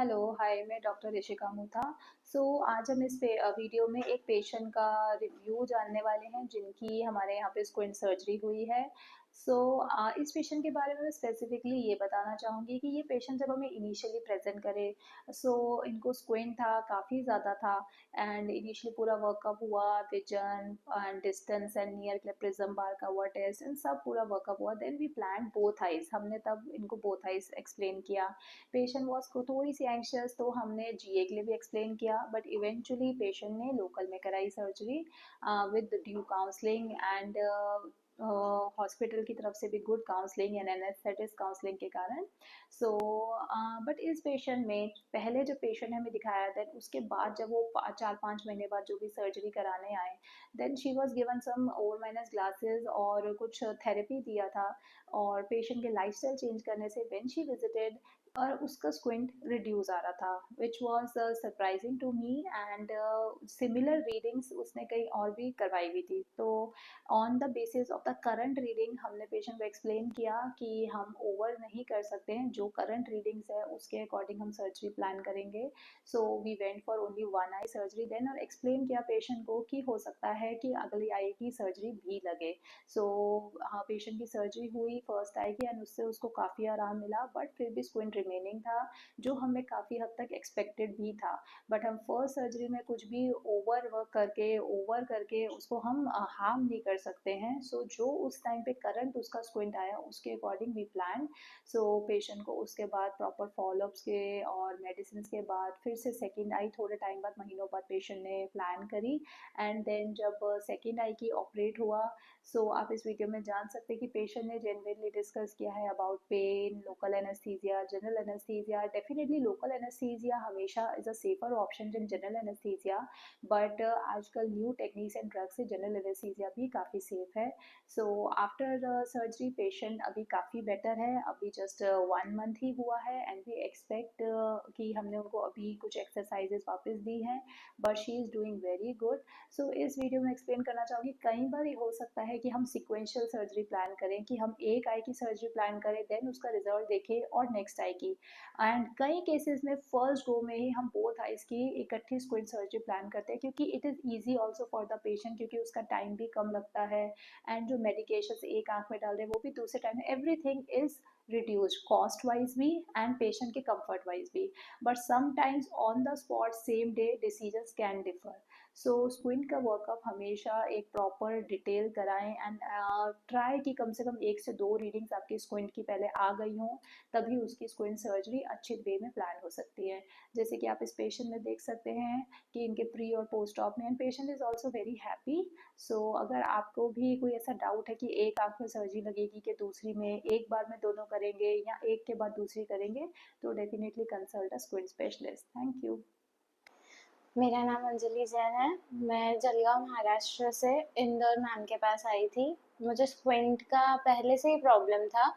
Hello, हाय, मैं doctor Rishika Mutha. आज हम इस वीडियो में एक पेशेंट का रिव्यू जानने वाले हैं जिनकी हमारे यहाँ पे स्क्विंट सर्जरी हुई है। इस पेशेंट के बारे में मैं स्पेसिफिकली ये बताना चाहूँगी कि ये पेशेंट जब हमें इनिशियली प्रेजेंट करे, इनको स्क्विंट था, काफ़ी ज़्यादा था। एंड इनिशियली पूरा वर्कअप हुआ, vision and distance and near prism bar का हुआ टेस्ट, इन सब पूरा वर्कअप हुआ। Then we plan both eyes, हमने तब इनको बोथ आइज एक्सप्लेन किया। पेशेंट वॉज को थोड़ी सी एंशियस, तो हमने जीए के लिए भी एक्सप्लेन किया, बट इवेंचुअली पेशेंट ने लोकल में कराई surgery with due counselling and hospital की तरफ से भी good counselling and anaesthetist counselling के कारण। सो बट इस पेशेंट में पहले जो पेशेंट ने हमें दिखाया, देन उसके बाद जब वो 4-5 महीने बाद जो भी सर्जरी कराने आए, then she was given some over minus glasses और कुछ थेरेपी दिया था। और पेशेंट के लाइफस्टाइल चेंज करने से व्हेन शी विजिटेड, और उसका स्क्विंट रिड्यूस आ रहा था, which was surprising to me. And similar readings उसने कहीं और भी करवाई हुई थी। तो on the basis of the current reading हमने पेशेंट को एक्सप्लेन किया कि हम ओवर नहीं कर सकते हैं, जो करंट रीडिंग्स है उसके अकॉर्डिंग हम सर्जरी प्लान करेंगे। We went for only one eye surgery then, और एक्सप्लेन किया पेशेंट को कि हो सकता है कि अगली आई की सर्जरी भी लगे। हाँ, पेशेंट की सर्जरी हुई फर्स्ट आई की, एंड उससे उसको काफ़ी आराम मिला, बट फिर भी स्क्विंट रिमेनिंग था, जो हमें काफ़ी हद तक एक्सपेक्टेड भी था। बट हम फर्स्ट सर्जरी में कुछ भी ओवर करके उसको हम हार्म नहीं कर सकते हैं। जो उस टाइम पे करंट उसका स्क्विंट आया, उसके अकॉर्डिंग वी प्लान। पेशेंट को उसके बाद प्रॉपर फॉलोअप्स के और मेडिसिन के बाद फिर से सेकेंड आई थोड़े टाइम बाद, महीनों बाद पेशेंट ने प्लान करी। एंड देन जब सेकेंड आई की ऑपरेट हुआ, आप इस वीडियो में जान सकते हैं कि पेशेंट ने जेन्युइनली डिस्कस किया है about pain, local anaesthesia, general anaesthesia. Definitely local anaesthesia हमेशा is a safer option than general anaesthesia, but आजकल न्यू टेक्निक्स एंड ड्रग्स से जनरल एनेस्थीसिया भी काफ़ी सेफ है। आफ्टर सर्जरी पेशेंट अभी काफ़ी बेटर है, अभी जस्ट 1 मंथ ही हुआ है, एंड वी एक्सपेक्ट कि हमने उनको अभी कुछ एक्सरसाइजेस वापस दी हैं, but she is doing very good. इस वीडियो में एक्सप्लेन करना चाहूँगी, कई बार ये हो सकता है कि हम सिक्वेंशियल सर्जरी प्लान करें, कि हम एक आई की सर्जरी प्लान करें, देन उसका रिजल्ट देखें और नेक्स्ट आई की। एंड कई केसेस में फर्स्ट गो में ही हम बोथ आइज की इकट्ठी स्क्विंट सर्जरी प्लान करते हैं, क्योंकि it is easy also for the patient, क्योंकि उसका टाइम भी कम लगता है। एंड जो मेडिकेशन एक आंख में डाल रहे हैं वो भी दूसरे टाइम में, everything is reduce cost wise भी एंड पेशेंट के कंफर्ट वाइज भी। But sometimes on the spot same day decisions can differ. Squint का वर्कअप हमेशा एक प्रॉपर डिटेल कराएं, एंड ट्राई कि कम से कम 1 से 2 रीडिंग्स आपकी स्क्विंट की पहले आ गई हों, तभी उसकी स्क्विंट सर्जरी अच्छे वे में प्लान हो सकती है। जैसे कि आप इस पेशेंट में देख सकते हैं कि इनके प्री और पोस्ट ऑप में, and patient is also very happy. अगर आपको भी कोई ऐसा डाउट है कि एक आंख में सर्जरी लगेगी कि दूसरी में, एक बार में दोनों करेंगे या एक के बाद दूसरी करेंगे, तो definitely consult a squint specialist. Thank you. मेरा नाम अंजलि जैन है। मैं जलगांव महाराष्ट्र से इंदौर मैम के पास आई थी। मुझे स्क्विंट का पहले से ही प्रॉब्लम था,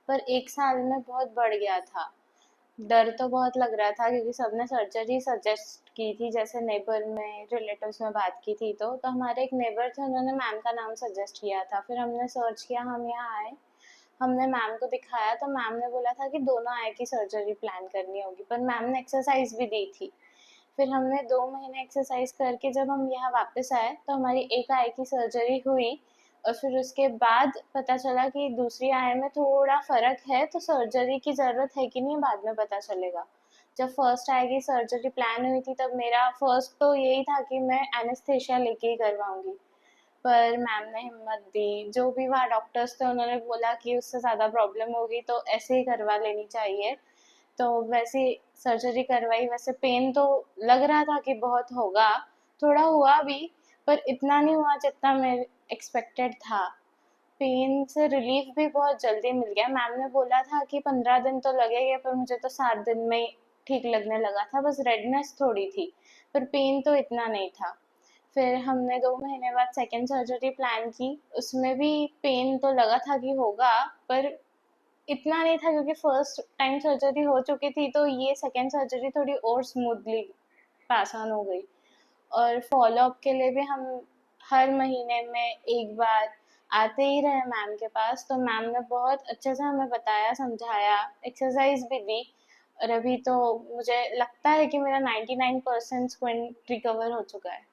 पर 1 साल में बहुत बढ़ गया था। डर तो बहुत लग रहा था क्योंकि सबने सर्जरी सजेस्ट की थी, जैसे नेबर में रिलेटिव्स में बात की थी। तो हमारे एक नेबर थे, उन्होंने मैम का नाम सजेस्ट किया था। फिर हमने सर्च किया, हम यहाँ आए, हमने मैम को दिखाया, तो मैम ने बोला था कि दोनों आई की सर्जरी प्लान करनी होगी, पर मैम ने एक्सरसाइज भी दी थी। फिर हमने 2 महीने एक्सरसाइज करके जब हम यहाँ वापस आए तो हमारी एक आई की सर्जरी हुई, और फिर उसके बाद पता चला कि दूसरी आई में थोड़ा फर्क है, तो सर्जरी की ज़रूरत है कि नहीं बाद में पता चलेगा। जब फर्स्ट आई की सर्जरी प्लान हुई थी तब मेरा फर्स्ट तो यही था कि मैं एनेस्थेशिया लेके ही करवाऊंगी, पर मैम ने हिम्मत दी। जो भी वहाँ डॉक्टर्स थे उन्होंने बोला कि उससे ज़्यादा प्रॉब्लम होगी तो ऐसे ही करवा लेनी चाहिए। तो वैसे सर्जरी करवाई। वैसे पेन तो लग रहा था कि बहुत होगा, थोड़ा हुआ भी, पर इतना नहीं हुआ जितना मेरे एक्सपेक्टेड था। पेन से रिलीफ भी बहुत जल्दी मिल गया। मैम ने बोला था कि 15 दिन तो लगेगा, पर मुझे तो 7 दिन में ही ठीक लगने लगा था। बस रेडनेस थोड़ी थी, पर पेन तो इतना नहीं था। फिर हमने 2 महीने बाद सेकेंड सर्जरी प्लान की, उसमें भी पेन तो लगा था कि होगा, पर इतना नहीं था क्योंकि फर्स्ट टाइम सर्जरी हो चुकी थी, तो ये सेकेंड सर्जरी थोड़ी और स्मूथली पास ऑन हो गई। और फॉलोअप के लिए भी हम हर महीने में एक बार आते ही रहे मैम के पास। तो मैम ने बहुत अच्छे से हमें बताया, समझाया, एक्सरसाइज भी दी। और अभी तो मुझे लगता है कि मेरा 99% स्क्विंट रिकवर हो चुका है।